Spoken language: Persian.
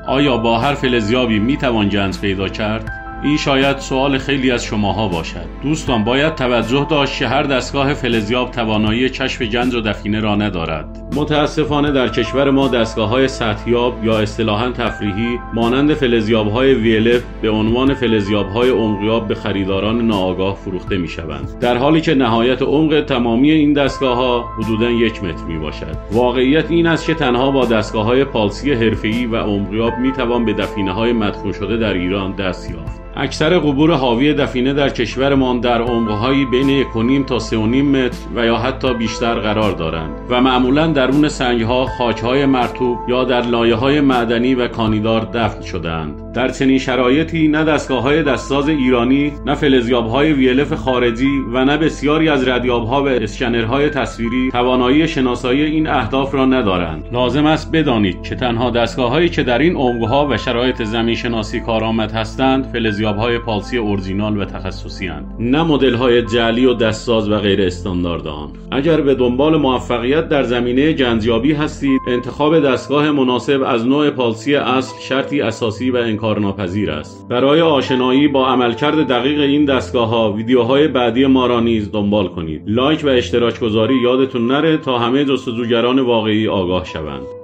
آیا با هر فلزیابی میتوان جنس پیدا کرد؟ این شاید سوال خیلی از شماها باشد. دوستان، باید توجه داشت که هر دستگاه فلزیاب توانایی کشف جنس و دفینه را ندارد. متاسفانه در کشور ما دستگاه‌های سطحیاب یا اصطلاحاً تفریحی مانند فلزیاب‌های VLF به عنوان فلزیاب‌های عمقیاب به خریداران ناآگاه فروخته می‌شوند، در حالی که نهایت عمق تمامی این دستگاه‌ها حدوداً 1 متر میباشد. واقعیت این است که تنها با دستگاه‌های پالسی حرفه‌ای و عمقیاب می‌توان به دفینه‌های مدفون شده در ایران دست یافت. اکثر قبور حاوی دفینه در کشورمان در عمق‌هایی بین 1.5 تا 3.5 متر و یا حتی بیشتر قرار دارند و معمولاً درون سنگ‌ها، خاک‌های مرطوب یا در لایه‌های معدنی و کانیدار دفن شده‌اند. در چنین شرایطی نه دستگاه‌های دستساز ایرانی، نه فلزیاب‌های VLF خارجی و نه بسیاری از ردیاب‌ها و اسکنرهای تصویری توانایی شناسایی این اهداف را ندارند. لازم است بدانید که تنها دستگاه‌هایی که در این عمق‌ها و شرایط زمین‌شناسی کارآمد هستند، فلزیاب‌های پالسی اورجینال و تخصصی اند، نه مدل‌های جعلی و دستساز و غیر استاندارد آن. اگر به دنبال موفقیت در زمینه جنسیابی هستید، انتخاب دستگاه مناسب از نوع پالسی اصل شرطی اساسی و انکارناپذیر است. برای آشنایی با عملکرد دقیق این دستگاه‌ها، ویدیوهای بعدی ما را نیز دنبال کنید. لایک و اشتراک گذاری یادتون نره تا همه جستجوگران واقعی آگاه شوند.